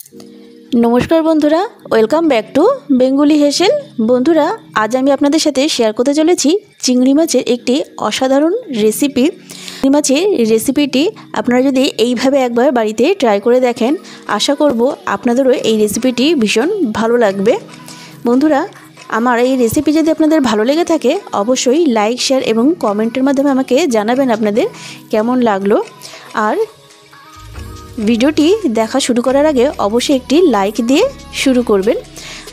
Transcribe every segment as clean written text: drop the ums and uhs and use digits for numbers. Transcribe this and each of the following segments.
नमस्कार बंधुरा welcome back to Bengali हेसेल। बंधुरा आज आमी आपनादेर साथे शेयर करते चलेछि चिंगड़ी माछेर एकटी असाधारण रेसिपि। चिंगड़ी माछेर रेसिपिटी आपनारा जोदि एइभाবে एकबार बाड़ीते ट्राई करे देखें आशा करब आपनादेरो एइ रेसिपिटी भीषण भालो लागबे। बंधुरा आमार एइ रेसिपि जोदि आपनादेर भालो लेगे थाके अवश्यई लाइक शेयर एबं कमेंटेर माध्यमे आमाके जानाबेन आपनादेर केमन लागलो। और ভিডিওটি দেখা শুরু করার আগে অবশ্যই একটি লাইক দিয়ে শুরু করবেন।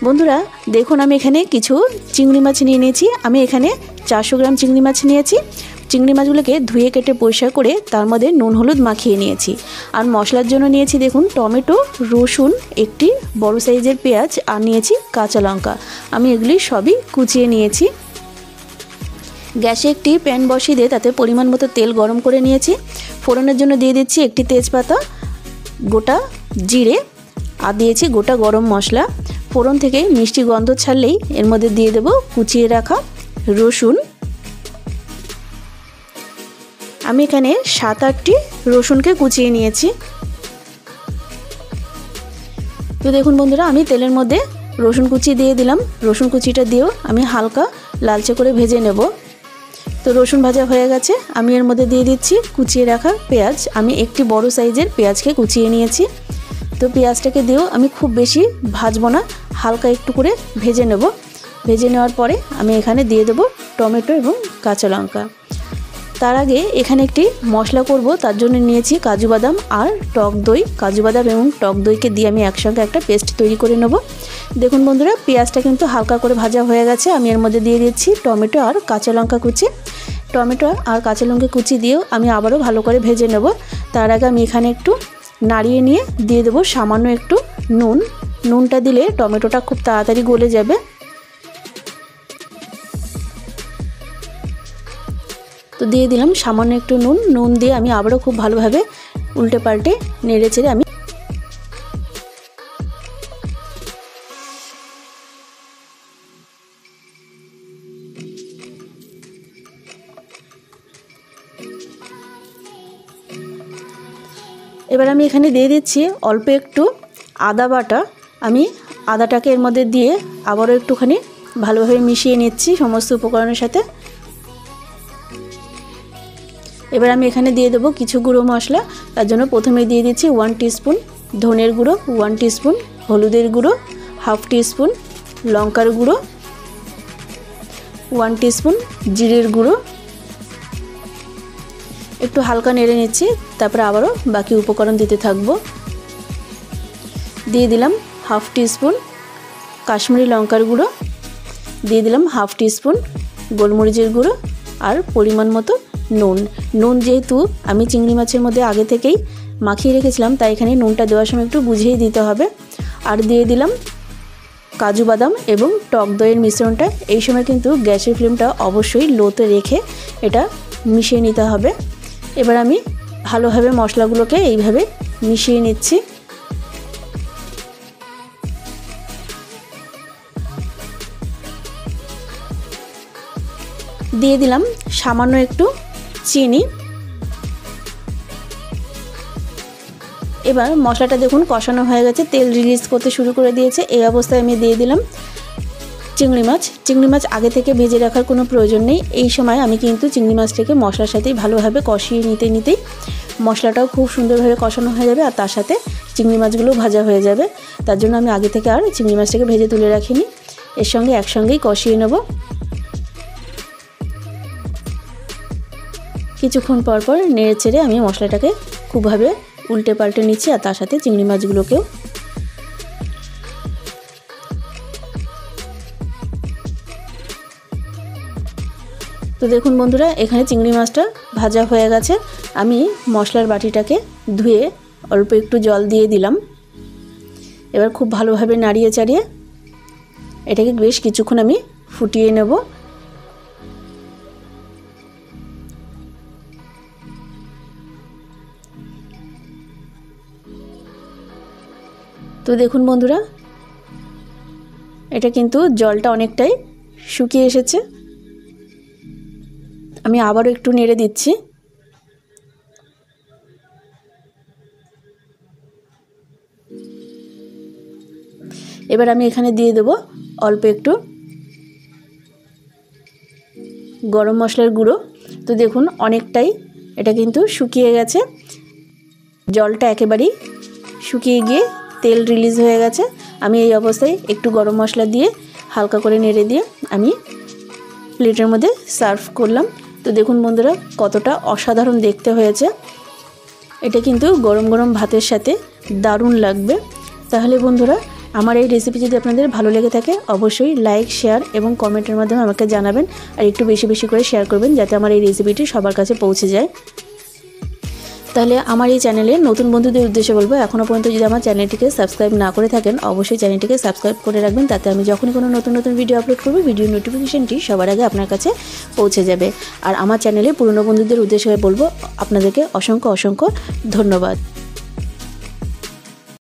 বন্ধুরা দেখুন আমি এখানে কিছু চিংড়ি মাছ নিয়ে নিয়েছি। আমি এখানে 400 গ্রাম চিংড়ি মাছ নিয়েছি। চিংড়ি মাছগুলোকে ধুয়ে কেটে পরিষ্কার করে তার মধ্যে নুন হলুদ মাখিয়ে নিয়েছি। আর মশলার জন্য নিয়েছি দেখুন টমেটো, রসুন, একটি বড় সাইজের পেঁয়াজ আর নিয়েছি কাঁচা লঙ্কা। আমি এগুলি সবই কুচিয়ে নিয়েছি। গ্যাসে একটি প্যান বসিয়ে দিয়ে তাতে পরিমাণ মতো তেল গরম করে নিয়েছি। ফোড়নের জন্য দিয়ে দিচ্ছি একটি তেজপাতা, গোটা জিরে আর দিয়েছি গোটা গরম মশলা। ফোড়ন থেকে মিষ্টি গন্ধ ছাড়লেই এর মধ্যে দিয়ে দেব কুচিয়ে রাখা রসুন। আমি এখানে 7-8টি রসুনকে কুচিয়ে নিয়েছি। তো দেখুন বন্ধুরা আমি তেলের মধ্যে রসুন কুচি দিয়ে দিলাম। রসুন কুচিটা দিয়েও আমি হালকা লালচে করে ভেজে নেব। তো রসুন ভাজা হয়ে গেছে। আমি এর মধ্যে দিয়ে দিচ্ছি কুচিয়ে রাখা পেঁয়াজ। আমি একটি বড় সাইজের পেঁয়াজকে কুচিয়ে নিয়েছি। তো পেঁয়াজটাকে দিয়েও আমি খুব বেশি ভাজবো না, হালকা একটু করে ভেজে নেব। ভেজে নেওয়ার পরে আমি এখানে দিয়ে দেব টমেটো এবং কাঁচা লঙ্কা। তার আগে এখানে একটি মশলা করব, তার জন্য নিয়েছি কাজু বাদাম আর টক দই। কাজু বাদাম এবং টক দইকে দিয়ে আমি একসঙ্গে একটা পেস্ট তৈরি করে নেব। দেখুন বন্ধুরা পেঁয়াজটা কিন্তু হালকা করে ভাজা হয়ে গেছে। আমি এর মধ্যে দিয়ে দিচ্ছি টমেটো আর কাঁচা লঙ্কা কুচি। টমেটো আর কাঁচা লঙ্কা কুচি দিয়েও আমি আবারও ভালো করে ভেজে নেব। তার আগে আমি এখানে একটু নাড়িয়ে নিয়ে দিয়ে দেবো সামান্য একটু নুন। নুনটা দিলে টমেটোটা খুব তাড়াতাড়ি গলে যাবে। তো দিয়ে দিলাম সামান্য একটু নুন। নুন দিয়ে আমি আবারও খুব ভালোভাবে উল্টে পাল্টে নেড়ে চেড়ে আমি এবার আমি এখানে দিয়ে দিচ্ছি অল্প একটু আদা বাটা। আমি আদাটাকে এর মধ্যে দিয়ে আবারও একটুখানি ভালোভাবে মিশিয়ে নিচ্ছি সমস্ত উপকরণের সাথে। এবার আমি এখানে দিয়ে দেবো কিছু গুঁড়ো মশলা। তার জন্য প্রথমে দিয়ে দিচ্ছি 1 টিস্পুন ধনের গুঁড়ো, 1 টিস্পুন হলুদের গুঁড়ো, 1/2 টিস্পুন লঙ্কার গুঁড়ো, 1 টিস্পুন জিরের গুঁড়ো। একটু হালকা নেড়ে নিচ্ছি, তারপরে আবারও বাকি উপকরণ দিতে থাকবো। দিয়ে দিলাম 1/2 টিস্পুন কাশ্মীরি লঙ্কার গুঁড়ো, দিয়ে দিলাম 1/2 টিস্পুন গোলমরিচের গুঁড়ো আর পরিমাণ মতো নুন। নুন যেহেতু আমি চিংড়ি মাছের মধ্যে আগে থেকেই মাখিয়ে রেখেছিলাম তাই এখানে নুনটা দেওয়ার সময় একটু বুঝিয়ে দিতে হবে। আর দিয়ে দিলাম কাজু বাদাম এবং টক দইয়ের মিশ্রণটা। এই সময় কিন্তু গ্যাসের ফ্লেমটা অবশ্যই লোতে রেখে এটা মিশিয়ে নিতে হবে। এবার আমি ভালোভাবে মশলাগুলোকে এইভাবে মিশিয়ে নিচ্ছি। দিয়ে দিলাম সামান্য একটু চিনি। এবার মশলাটা দেখুন কষানো হয়ে গেছে, তেল রিলিজ করতে শুরু করে দিয়েছে। এই অবস্থায় আমি দিয়ে দিলাম চিংড়ি মাছ। চিংড়ি মাছ আগে থেকে ভেজে রাখার কোনো প্রয়োজন নেই। এই সময় আমি কিন্তু চিংড়ি মাছটাকে মশলার সাথেই ভালোভাবে কষিয়ে নিতেই মশলাটাও খুব সুন্দরভাবে কষানো হয়ে যাবে আর তার সাথে চিংড়ি মাছগুলো ভাজা হয়ে যাবে। তার জন্য আমি আগে থেকে আর চিংড়ি মাছটাকে ভেজে তুলে রাখিনি, এর সঙ্গে একসঙ্গেই কষিয়ে নেব। কিছুক্ষণ পর পর নেড়ে চেড়ে আমি মশলাটাকে খুবভাবে উল্টে পাল্টে নিচ্ছি আর তার সাথে চিংড়ি মাছগুলোকেও। তো দেখুন বন্ধুরা এখানে চিংড়ি মাছটা ভাজা হয়ে গেছে। আমি মশলার বাটিটাকে ধুয়ে অল্প একটু জল দিয়ে দিলাম। এবার খুব ভালোভাবে নাড়িয়ে চাড়িয়ে এটাকে বেশ কিছুক্ষণ আমি ফুটিয়ে নেব। তো দেখুন বন্ধুরা এটা কিন্তু জলটা অনেকটাই শুকিয়ে এসেছে। আমি আবারও একটু নেড়ে দিচ্ছি। এবার আমি এখানে দিয়ে দেব অল্প একটু গরম মশলার গুঁড়ো। তো দেখুন অনেকটাই এটা কিন্তু শুকিয়ে গেছে, জলটা একেবারেই শুকিয়ে গিয়ে তেল রিলিজ হয়ে গেছে। আমি এই অবস্থায় একটু গরম মশলা দিয়ে হালকা করে নেড়ে দিয়ে আমি প্লেটের মধ্যে সার্ভ করলাম। তো দেখুন বন্ধুরা কতটা অসাধারণ দেখতে হয়েছে। এটা কিন্তু গরম গরম ভাতের সাথে দারুণ লাগবে। তাহলে বন্ধুরা আমার এই রেসিপি যদি আপনাদের ভালো লেগে থাকে অবশ্যই লাইক, শেয়ার এবং কমেন্টের মাধ্যমে আমাকে জানাবেন। আর একটু বেশি বেশি করে শেয়ার করবেন যাতে আমার এই রেসিপিটি সবার কাছে পৌঁছে যায়। তাহলে আমার এই চ্যানেলে নতুন বন্ধুদের উদ্দেশ্যে বলবো, এখনও পর্যন্ত যদি আমার চ্যানেলটিকে সাবস্ক্রাইব না করে থাকেন অবশ্যই চ্যানেলটিকে সাবস্ক্রাইব করে রাখবেন, তাতে আমি যখনই কোনো নতুন নতুন ভিডিও আপলোড করব ভিডিও নোটিফিকেশনটি সবার আগে আপনার কাছে পৌঁছে যাবে। আর আমার চ্যানেলে পুরনো বন্ধুদের উদ্দেশ্যে বলবো আপনাদেরকে অসংখ্য অসংখ্য ধন্যবাদ।